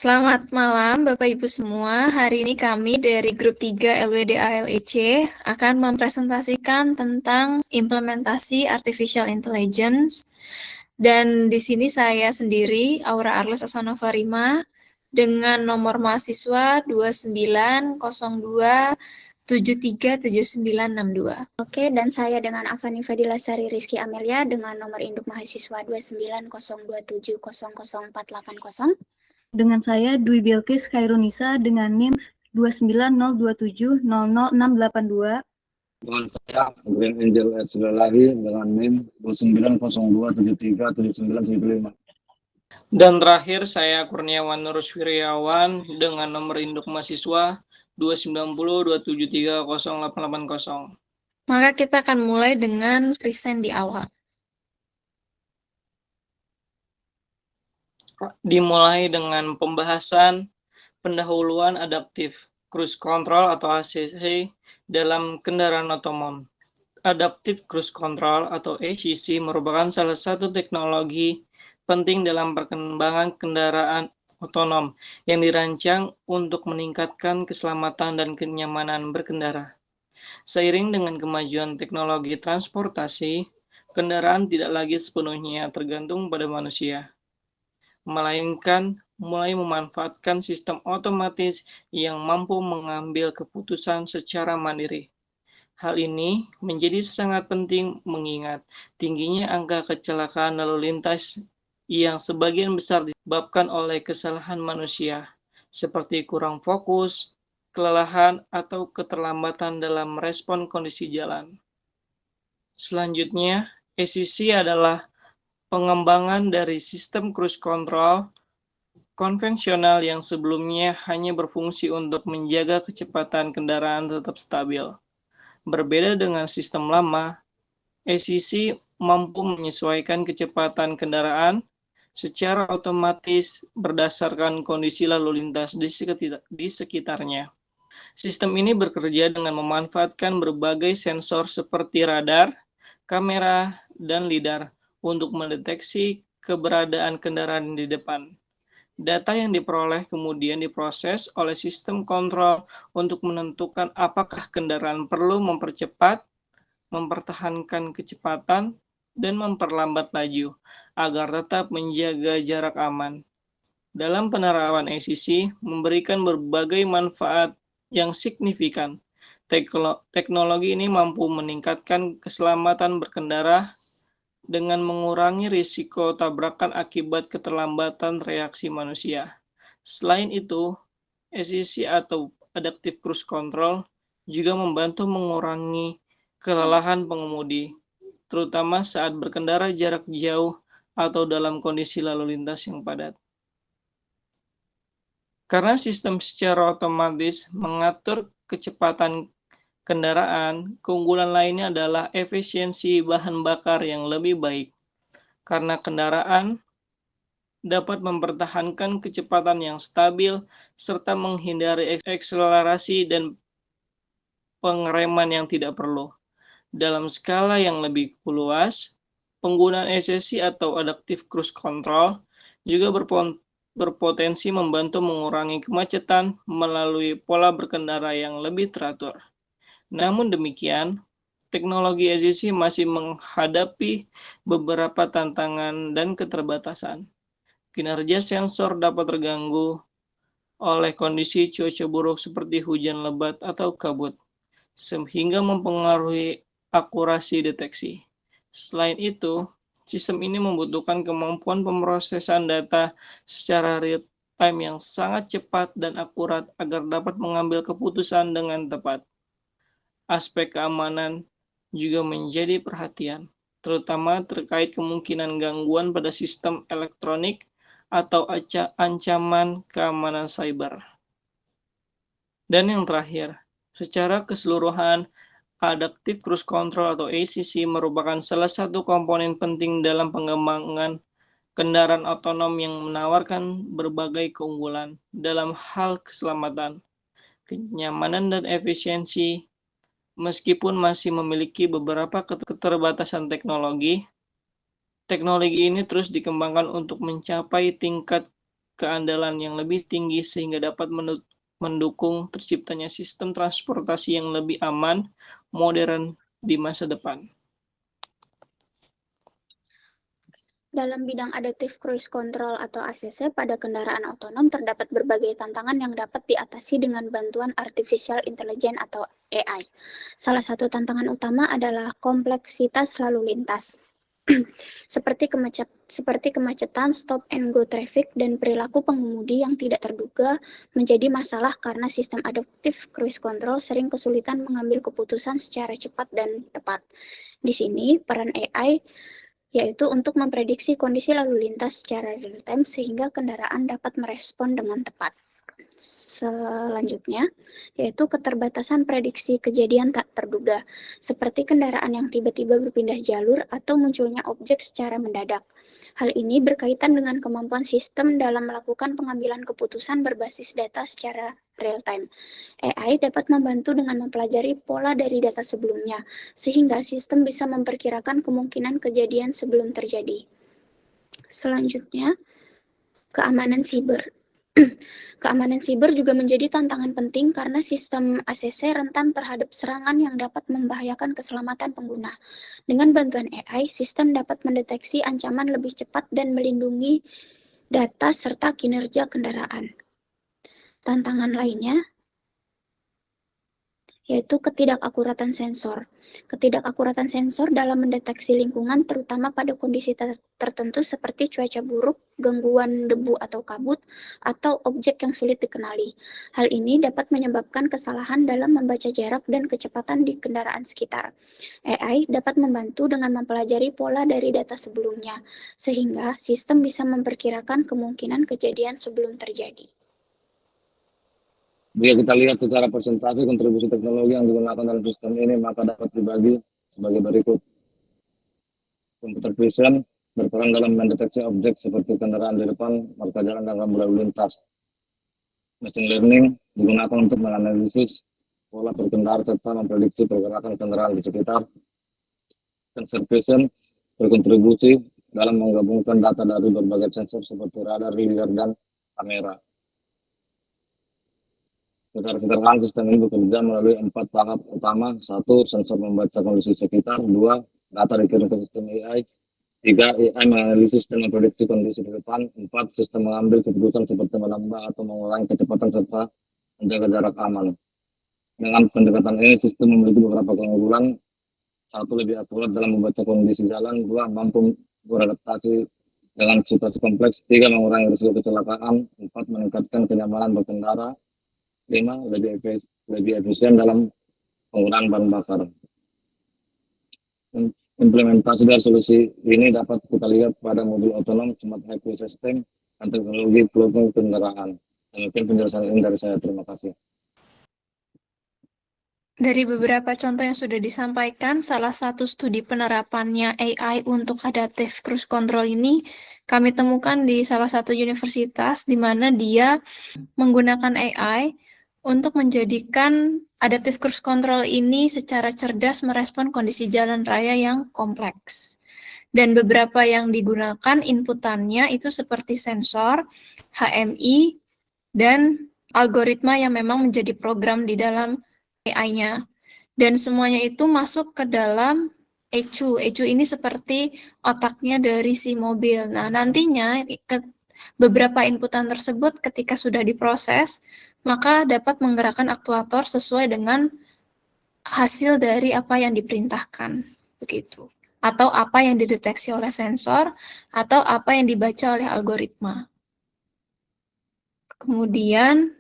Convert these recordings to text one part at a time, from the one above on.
Selamat malam Bapak Ibu semua. Hari ini kami dari grup 3 LWDA LEC akan mempresentasikan tentang implementasi artificial intelligence. Dan di sini saya sendiri, Aura Arles Asanova Rima, dengan nomor mahasiswa 2902737962. Oke, dan saya dengan Avani Fadila Sari Rizky Amelia dengan nomor induk mahasiswa 2902700480. Dengan saya Dwi Bilkis Khairunisa dengan NIM 29027000682. Dengan saya Green Angel S. Lelahi dengan NIM 2902737975. Dan terakhir saya Kurniawan Nurus Wiryawan dengan nomor induk mahasiswa 29027300880. Maka kita akan mulai dengan present di awal. Dimulai dengan pembahasan pendahuluan adaptif cruise control atau ACC dalam kendaraan otonom. Adaptive Cruise Control atau ACC merupakan salah satu teknologi penting dalam perkembangan kendaraan otonom yang dirancang untuk meningkatkan keselamatan dan kenyamanan berkendara. Seiring dengan kemajuan teknologi transportasi, kendaraan tidak lagi sepenuhnya tergantung pada manusia, melainkan mulai memanfaatkan sistem otomatis yang mampu mengambil keputusan secara mandiri. Hal ini menjadi sangat penting mengingat tingginya angka kecelakaan lalu lintas yang sebagian besar disebabkan oleh kesalahan manusia, seperti kurang fokus, kelelahan, atau keterlambatan dalam respon kondisi jalan. Selanjutnya, ACC adalah pengembangan dari sistem cruise control konvensional yang sebelumnya hanya berfungsi untuk menjaga kecepatan kendaraan tetap stabil. Berbeda dengan sistem lama, ACC mampu menyesuaikan kecepatan kendaraan secara otomatis berdasarkan kondisi lalu lintas di sekitarnya. Sistem ini bekerja dengan memanfaatkan berbagai sensor seperti radar, kamera, dan lidar untuk mendeteksi keberadaan kendaraan di depan. Data yang diperoleh kemudian diproses oleh sistem kontrol untuk menentukan apakah kendaraan perlu mempercepat, mempertahankan kecepatan, dan memperlambat laju agar tetap menjaga jarak aman. Dalam penerapan ACC memberikan berbagai manfaat yang signifikan. Teknologi ini mampu meningkatkan keselamatan berkendara dengan mengurangi risiko tabrakan akibat keterlambatan reaksi manusia. Selain itu, ACC atau Adaptive Cruise Control juga membantu mengurangi kelelahan pengemudi, terutama saat berkendara jarak jauh atau dalam kondisi lalu lintas yang padat. Karena sistem secara otomatis mengatur kecepatan kendaraan, keunggulan lainnya adalah efisiensi bahan bakar yang lebih baik. Karena kendaraan dapat mempertahankan kecepatan yang stabil serta menghindari akselerasi dan pengereman yang tidak perlu. Dalam skala yang lebih luas, penggunaan ACC atau Adaptive Cruise Control juga berpotensi membantu mengurangi kemacetan melalui pola berkendara yang lebih teratur. Namun demikian, teknologi ACC masih menghadapi beberapa tantangan dan keterbatasan. Kinerja sensor dapat terganggu oleh kondisi cuaca buruk seperti hujan lebat atau kabut, sehingga mempengaruhi akurasi deteksi. Selain itu, sistem ini membutuhkan kemampuan pemrosesan data secara real-time yang sangat cepat dan akurat agar dapat mengambil keputusan dengan tepat. Aspek keamanan juga menjadi perhatian, terutama terkait kemungkinan gangguan pada sistem elektronik atau ancaman keamanan cyber. Dan yang terakhir, secara keseluruhan, Adaptive Cruise Control atau ACC merupakan salah satu komponen penting dalam pengembangan kendaraan otonom yang menawarkan berbagai keunggulan dalam hal keselamatan, kenyamanan, dan efisiensi. Meskipun masih memiliki beberapa keterbatasan teknologi ini terus dikembangkan untuk mencapai tingkat keandalan yang lebih tinggi sehingga dapat mendukung terciptanya sistem transportasi yang lebih aman, modern di masa depan. Dalam bidang Adaptive Cruise Control atau ACC pada kendaraan otonom terdapat berbagai tantangan yang dapat diatasi dengan bantuan Artificial Intelligence atau AI. Salah satu tantangan utama adalah kompleksitas lalu lintas. seperti kemacetan, stop and go traffic, dan perilaku pengemudi yang tidak terduga menjadi masalah karena sistem Adaptive Cruise Control sering kesulitan mengambil keputusan secara cepat dan tepat. Di sini, peran AI yaitu untuk memprediksi kondisi lalu lintas secara real-time sehingga kendaraan dapat merespon dengan tepat. Selanjutnya, yaitu keterbatasan prediksi kejadian tak terduga, seperti kendaraan yang tiba-tiba berpindah jalur atau munculnya objek secara mendadak. Hal ini berkaitan dengan kemampuan sistem dalam melakukan pengambilan keputusan berbasis data secara real-time. AI dapat membantu dengan mempelajari pola dari data sebelumnya, sehingga sistem bisa memperkirakan kemungkinan kejadian sebelum terjadi. Selanjutnya, keamanan siber. Keamanan siber juga menjadi tantangan penting karena sistem ACC rentan terhadap serangan yang dapat membahayakan keselamatan pengguna. Dengan bantuan AI, sistem dapat mendeteksi ancaman lebih cepat dan melindungi data serta kinerja kendaraan. Tantangan lainnya yaitu ketidakakuratan sensor. Ketidakakuratan sensor dalam mendeteksi lingkungan terutama pada kondisi tertentu seperti cuaca buruk, gangguan debu atau kabut, atau objek yang sulit dikenali. Hal ini dapat menyebabkan kesalahan dalam membaca jarak dan kecepatan di kendaraan sekitar. AI dapat membantu dengan mempelajari pola dari data sebelumnya, sehingga sistem bisa memperkirakan kemungkinan kejadian sebelum terjadi. Jika kita lihat secara persentase kontribusi teknologi yang digunakan dalam sistem ini, maka dapat dibagi sebagai berikut. Computer vision berperan dalam mendeteksi objek seperti kendaraan di depan, marka jalan, dan rambu lalu lintas. Machine learning digunakan untuk menganalisis pola berkendara serta memprediksi pergerakan kendaraan di sekitar. Sensor vision berkontribusi dalam menggabungkan data dari berbagai sensor seperti radar, lidar, dan kamera. Secara sederhana, sistem ini bekerja melalui 4 tahap utama. 1. Sensor membaca kondisi sekitar. 2. Data dikirim ke sistem AI. 3. AI menganalisis dan memprediksi kondisi di depan. 4. Sistem mengambil keputusan seperti menambah atau mengurangi kecepatan serta menjaga jarak aman. Dengan pendekatan ini, sistem memiliki beberapa keunggulan. 1. Lebih akurat dalam membaca kondisi jalan. 2. Mampu beradaptasi dengan situasi kompleks. 3. Mengurangi risiko kecelakaan. 4. Meningkatkan kenyamanan berkendara. 5. Lebih efisien dalam penggunaan bahan bakar. Implementasi dari solusi ini dapat kita lihat pada mobil otonom, smart highway system, dan teknologi pelopong kendaraan. Mungkin penjelasan ini dari saya. Terima kasih. Dari beberapa contoh yang sudah disampaikan, salah satu studi penerapannya AI untuk Adaptive Cruise Control ini kami temukan di salah satu universitas di mana dia menggunakan AI untuk menjadikan Adaptive Cruise Control ini secara cerdas merespon kondisi jalan raya yang kompleks. Dan beberapa yang digunakan inputannya itu seperti sensor, HMI, dan algoritma yang memang menjadi program di dalam AI-nya. Dan semuanya itu masuk ke dalam ECU. ECU ini seperti otaknya dari si mobil. Nah, nantinya beberapa inputan tersebut ketika sudah diproses, maka dapat menggerakkan aktuator sesuai dengan hasil dari apa yang diperintahkan, begitu. Atau apa yang dideteksi oleh sensor, atau apa yang dibaca oleh algoritma. Kemudian,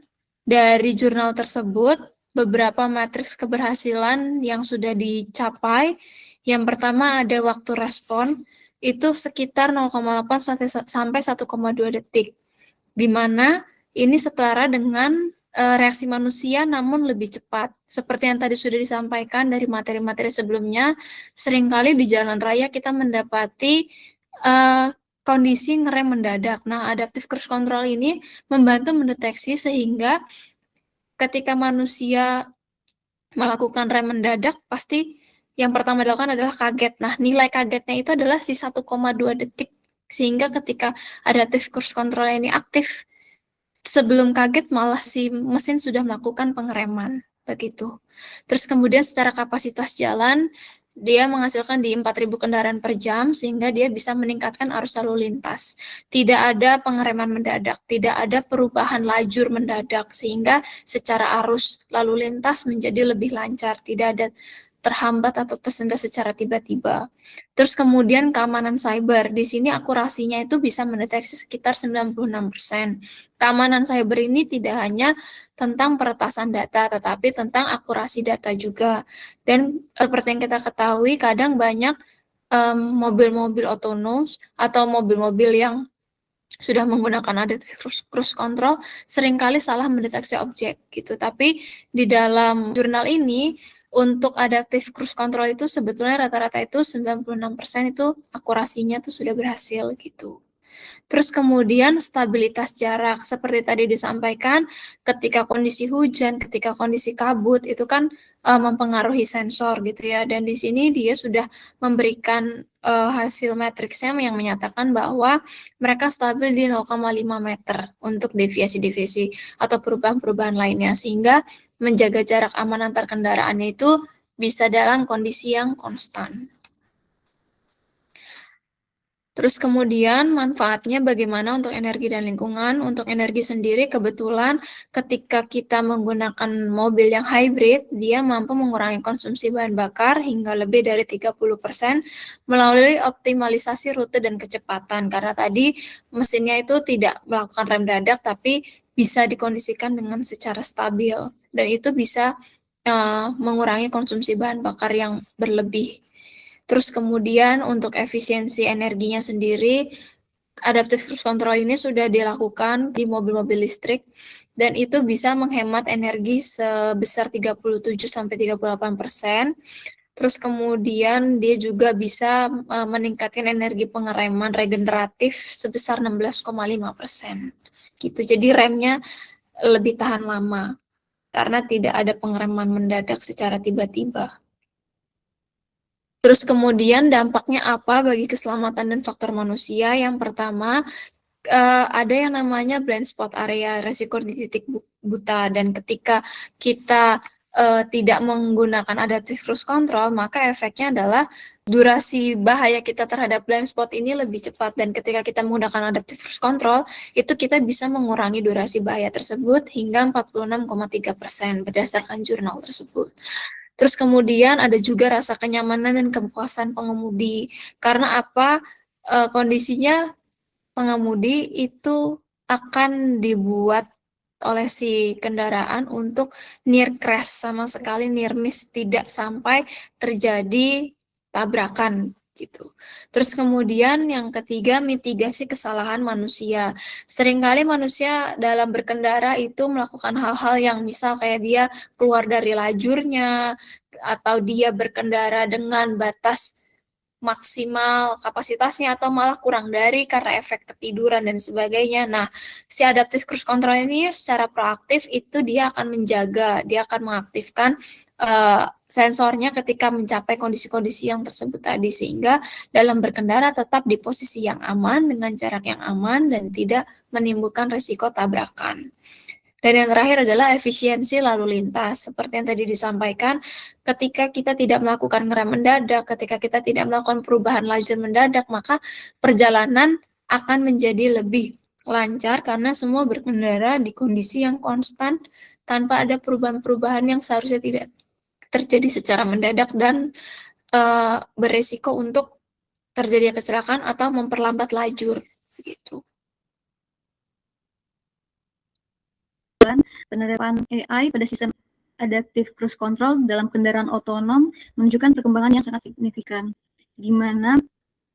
dari jurnal tersebut, beberapa matriks keberhasilan yang sudah dicapai. Yang pertama ada waktu respon, itu sekitar 0,8 sampai 1,2 detik. Di mana ini setara dengan reaksi manusia namun lebih cepat. Seperti yang tadi sudah disampaikan dari materi-materi sebelumnya, seringkali di jalan raya kita mendapati kondisi ngerem mendadak. Nah, Adaptive Cruise Control ini membantu mendeteksi sehingga ketika manusia melakukan rem mendadak, pasti yang pertama dilakukan adalah kaget. Nah, nilai kagetnya itu adalah si 1,2 detik. Sehingga ketika Adaptive Cruise Control ini aktif, sebelum kaget malah si mesin sudah melakukan pengereman, begitu. Terus kemudian secara kapasitas jalan, dia menghasilkan di 4.000 kendaraan per jam sehingga dia bisa meningkatkan arus lalu lintas. Tidak ada pengereman mendadak, tidak ada perubahan lajur mendadak sehingga secara arus lalu lintas menjadi lebih lancar, tidak ada terhambat atau tersendat secara tiba-tiba. Terus kemudian keamanan cyber, di sini akurasinya itu bisa mendeteksi sekitar 96%. Keamanan cyber ini tidak hanya tentang peretasan data, tetapi tentang akurasi data juga. Dan seperti yang kita ketahui, kadang banyak mobil-mobil otonom atau mobil-mobil yang sudah menggunakan adaptive cruise control seringkali salah mendeteksi objek gitu. Tapi di dalam jurnal ini untuk adaptive cruise control itu sebetulnya rata-rata itu 96% itu akurasinya tuh sudah berhasil gitu. Terus kemudian stabilitas jarak, seperti tadi disampaikan, ketika kondisi hujan, ketika kondisi kabut, itu kan mempengaruhi sensor gitu ya. Dan di sini dia sudah memberikan hasil matriksnya yang menyatakan bahwa mereka stabil di 0,5 meter untuk deviasi-deviasi atau perubahan-perubahan lainnya, sehingga menjaga jarak aman antar kendaraannya itu bisa dalam kondisi yang konstan. Terus kemudian manfaatnya bagaimana untuk energi dan lingkungan. Untuk energi sendiri kebetulan ketika kita menggunakan mobil yang hybrid, dia mampu mengurangi konsumsi bahan bakar hingga lebih dari 30% melalui optimalisasi rute dan kecepatan. Karena tadi mesinnya itu tidak melakukan rem dadak tapi bisa dikondisikan dengan secara stabil. Dan itu bisa mengurangi konsumsi bahan bakar yang berlebih. Terus kemudian untuk efisiensi energinya sendiri, adaptive cruise control ini sudah dilakukan di mobil-mobil listrik dan itu bisa menghemat energi sebesar 37-38%. Terus kemudian dia juga bisa meningkatkan energi pengereman regeneratif sebesar 16,5%. Gitu. Jadi remnya lebih tahan lama karena tidak ada pengereman mendadak secara tiba-tiba. Terus kemudian dampaknya apa bagi keselamatan dan faktor manusia? Yang pertama, ada yang namanya blind spot area, resiko di titik buta. Dan ketika kita tidak menggunakan adaptive cruise control, maka efeknya adalah durasi bahaya kita terhadap blind spot ini lebih cepat. Dan ketika kita menggunakan adaptive cruise control, itu kita bisa mengurangi durasi bahaya tersebut hingga 46,3% berdasarkan jurnal tersebut. Terus kemudian ada juga rasa kenyamanan dan kepuasan pengemudi. Karena apa? Kondisinya pengemudi itu akan dibuat oleh si kendaraan untuk near crash, sama sekali near miss, tidak sampai terjadi tabrakan gitu. Terus kemudian yang ketiga, mitigasi kesalahan manusia. Seringkali manusia dalam berkendara itu melakukan hal-hal yang misal kayak dia keluar dari lajurnya atau dia berkendara dengan batas maksimal kapasitasnya atau malah kurang dari karena efek ketiduran dan sebagainya. Nah, si adaptive cruise control ini secara proaktif itu dia akan menjaga, dia akan mengaktifkan sensornya ketika mencapai kondisi-kondisi yang tersebut tadi sehingga dalam berkendara tetap di posisi yang aman dengan jarak yang aman dan tidak menimbulkan risiko tabrakan. Dan yang terakhir adalah efisiensi lalu lintas. Seperti yang tadi disampaikan, ketika kita tidak melakukan ngerem mendadak, ketika kita tidak melakukan perubahan lajur mendadak, maka perjalanan akan menjadi lebih lancar karena semua berkendara di kondisi yang konstan tanpa ada perubahan-perubahan yang seharusnya tidak terjadi secara mendadak dan beresiko untuk terjadi kecelakaan atau memperlambat lajur gitu. Penerapan AI pada sistem adaptive cruise control dalam kendaraan otonom menunjukkan perkembangan yang sangat signifikan, di mana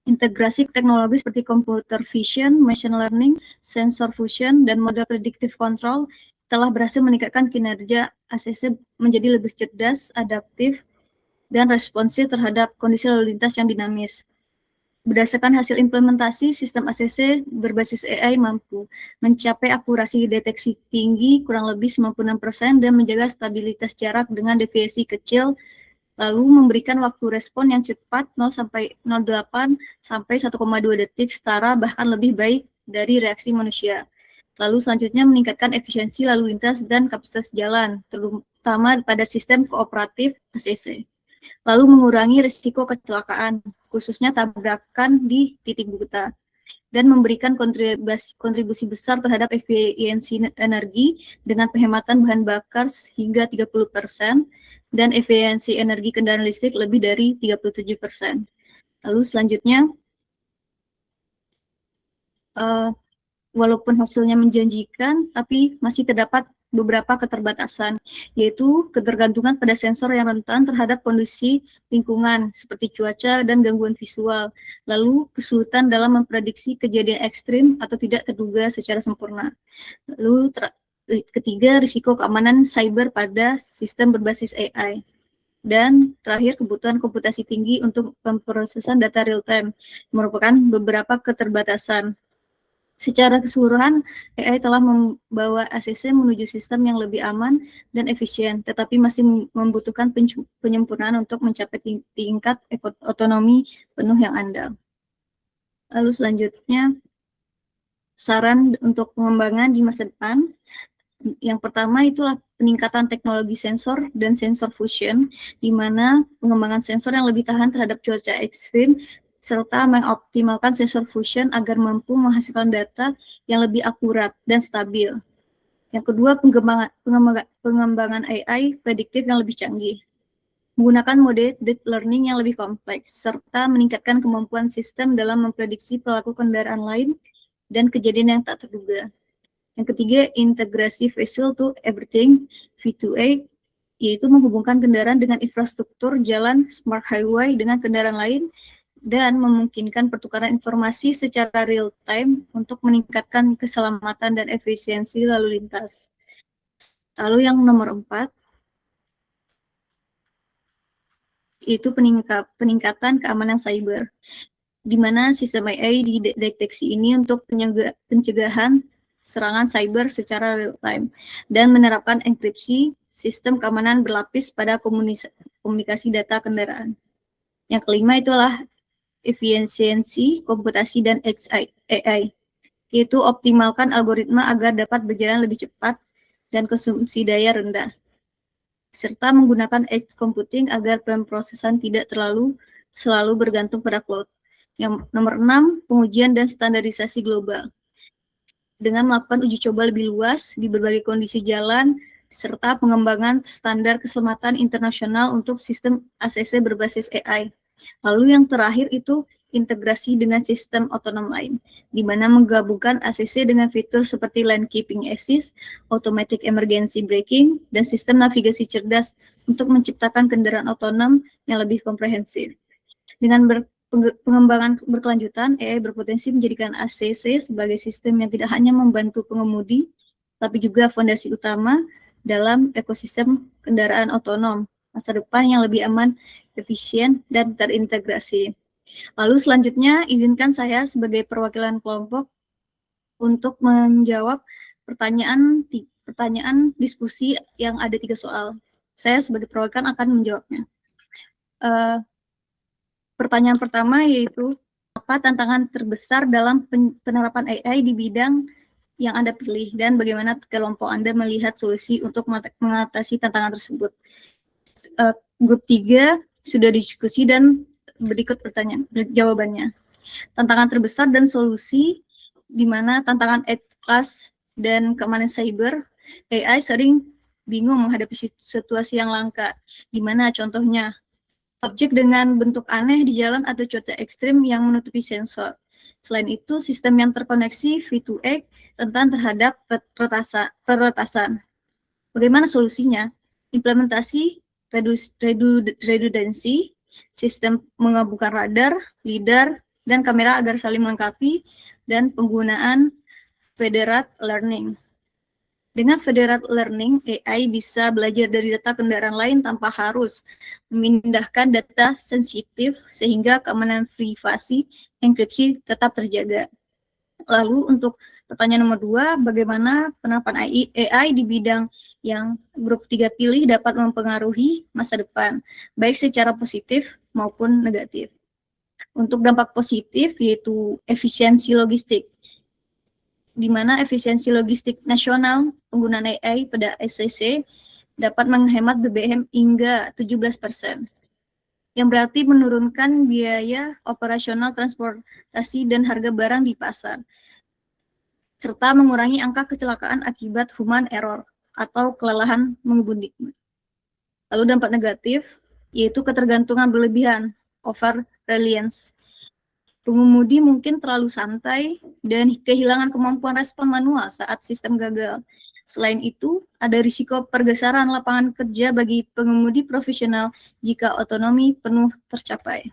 integrasi teknologi seperti computer vision, machine learning, sensor fusion, dan model predictive control telah berhasil meningkatkan kinerja ACC menjadi lebih cerdas, adaptif, dan responsif terhadap kondisi lalu lintas yang dinamis. Berdasarkan hasil implementasi, sistem ACC berbasis AI mampu mencapai akurasi deteksi tinggi kurang lebih 96% dan menjaga stabilitas jarak dengan deviasi kecil, lalu memberikan waktu respon yang cepat 0-08 sampai 1,2 detik setara bahkan lebih baik dari reaksi manusia. Lalu selanjutnya meningkatkan efisiensi lalu lintas dan kapasitas jalan, terutama pada sistem kooperatif ACC. Lalu mengurangi risiko kecelakaan, khususnya tabrakan di titik buta, dan memberikan kontribusi besar terhadap efisiensi energi dengan penghematan bahan bakar hingga 30% dan efisiensi energi kendaraan listrik lebih dari 37%. Lalu selanjutnya, walaupun hasilnya menjanjikan, tapi masih terdapat beberapa keterbatasan, yaitu ketergantungan pada sensor yang rentan terhadap kondisi lingkungan seperti cuaca dan gangguan visual, lalu kesulitan dalam memprediksi kejadian ekstrim atau tidak terduga secara sempurna. Lalu ketiga, risiko keamanan cyber pada sistem berbasis AI. Dan terakhir, kebutuhan komputasi tinggi untuk pemrosesan data real-time, merupakan beberapa keterbatasan. Secara keseluruhan, AI telah membawa ACC menuju sistem yang lebih aman dan efisien, tetapi masih membutuhkan penyempurnaan untuk mencapai tingkat otonomi penuh yang andal. Lalu selanjutnya, saran untuk pengembangan di masa depan. Yang pertama itulah peningkatan teknologi sensor dan sensor fusion, di mana pengembangan sensor yang lebih tahan terhadap cuaca ekstrim, serta mengoptimalkan sensor fusion agar mampu menghasilkan data yang lebih akurat dan stabil. Yang kedua, pengembangan AI prediktif yang lebih canggih, menggunakan mode deep learning yang lebih kompleks, serta meningkatkan kemampuan sistem dalam memprediksi perilaku kendaraan lain dan kejadian yang tak terduga. Yang ketiga, integrasi vehicle to everything V2A, yaitu menghubungkan kendaraan dengan infrastruktur jalan smart highway dengan kendaraan lain dan memungkinkan pertukaran informasi secara real-time untuk meningkatkan keselamatan dan efisiensi lalu lintas. Lalu yang nomor 4, itu peningkatan keamanan cyber, di mana sistem AI dideteksi ini untuk pencegahan serangan cyber secara real-time dan menerapkan enkripsi sistem keamanan berlapis pada komunikasi data kendaraan. Yang kelima itulah efisiensi komputasi dan AI, yaitu optimalkan algoritma agar dapat berjalan lebih cepat dan konsumsi daya rendah, serta menggunakan edge computing agar pemrosesan tidak selalu bergantung pada cloud. Yang nomor 6, pengujian dan standarisasi global, dengan melakukan uji coba lebih luas di berbagai kondisi jalan, serta pengembangan standar keselamatan internasional untuk sistem ACC berbasis AI. Lalu yang terakhir itu integrasi dengan sistem otonom lain, di mana menggabungkan ACC dengan fitur seperti lane keeping assist, automatic emergency braking, dan sistem navigasi cerdas untuk menciptakan kendaraan otonom yang lebih komprehensif. Dengan pengembangan berkelanjutan, AI berpotensi menjadikan ACC sebagai sistem yang tidak hanya membantu pengemudi, tapi juga fondasi utama dalam ekosistem kendaraan otonom masa depan yang lebih aman, efisien, dan terintegrasi. Lalu selanjutnya, izinkan saya sebagai perwakilan kelompok untuk menjawab pertanyaan diskusi yang ada 3 soal. Saya sebagai perwakilan akan menjawabnya. Pertanyaan pertama yaitu, apa tantangan terbesar dalam penerapan AI di bidang yang Anda pilih, dan bagaimana kelompok Anda melihat solusi untuk mengatasi tantangan tersebut? Grup 3 sudah diskusi dan berikut jawabannya. Tantangan terbesar dan solusi, di mana tantangan edge class dan keamanan cyber, AI sering bingung menghadapi situasi yang langka, di mana contohnya objek dengan bentuk aneh di jalan atau cuaca ekstrim yang menutupi sensor. Selain itu, sistem yang terkoneksi V2X rentan terhadap peretasan. Bagaimana solusinya? Implementasi redundansi, sistem menggabungkan radar, lidar, dan kamera agar saling melengkapi, dan penggunaan federated learning. Dengan federated learning, AI bisa belajar dari data kendaraan lain tanpa harus memindahkan data sensitif, sehingga keamanan privasi enkripsi tetap terjaga. Lalu untuk pertanyaan nomor 2, bagaimana penerapan AI di bidang yang grup 3 pilih dapat mempengaruhi masa depan, baik secara positif maupun negatif. Untuk dampak positif, yaitu efisiensi logistik. di mana efisiensi logistik nasional penggunaan AI pada SCC dapat menghemat BBM hingga 17%, yang berarti menurunkan biaya operasional transportasi dan harga barang di pasar, serta mengurangi angka kecelakaan akibat human error atau kelelahan mengemudi. Lalu dampak negatif, yaitu ketergantungan berlebihan, over reliance. Pengemudi mungkin terlalu santai dan kehilangan kemampuan respon manual saat sistem gagal. Selain itu, ada risiko pergeseran lapangan kerja bagi pengemudi profesional jika otonomi penuh tercapai.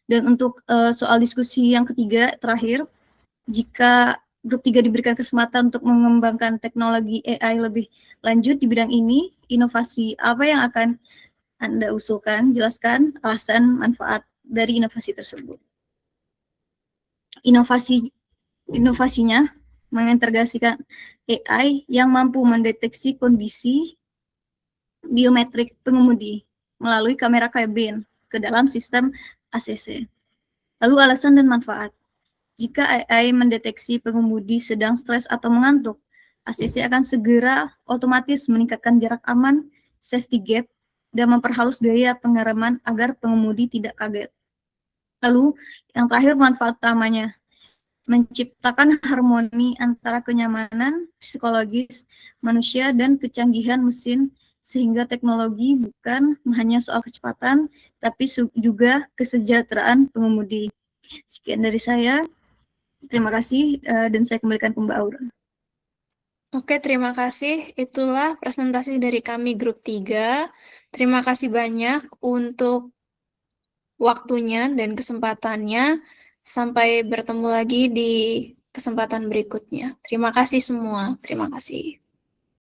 Dan untuk soal diskusi yang ketiga, terakhir, jika Grup 3 diberikan kesempatan untuk mengembangkan teknologi AI lebih lanjut di bidang ini, inovasi apa yang akan Anda usulkan? Jelaskan alasan manfaat dari inovasi tersebut. Inovasinya mengintegrasikan AI yang mampu mendeteksi kondisi biometrik pengemudi melalui kamera kabin ke dalam sistem ACC. Lalu alasan dan manfaat. Jika AI mendeteksi pengemudi sedang stres atau mengantuk, ACC akan segera otomatis meningkatkan jarak aman, safety gap, dan memperhalus gaya pengereman agar pengemudi tidak kaget. Lalu, yang terakhir manfaat utamanya, menciptakan harmoni antara kenyamanan psikologis manusia dan kecanggihan mesin, sehingga teknologi bukan hanya soal kecepatan, tapi juga kesejahteraan pengemudi. Sekian dari saya. Terima kasih, dan saya kembalikan ke Mbak Aura. Oke, terima kasih. Itulah presentasi dari kami Grup 3. Terima kasih banyak untuk waktunya dan kesempatannya. Sampai bertemu lagi di kesempatan berikutnya. Terima kasih semua. Terima kasih.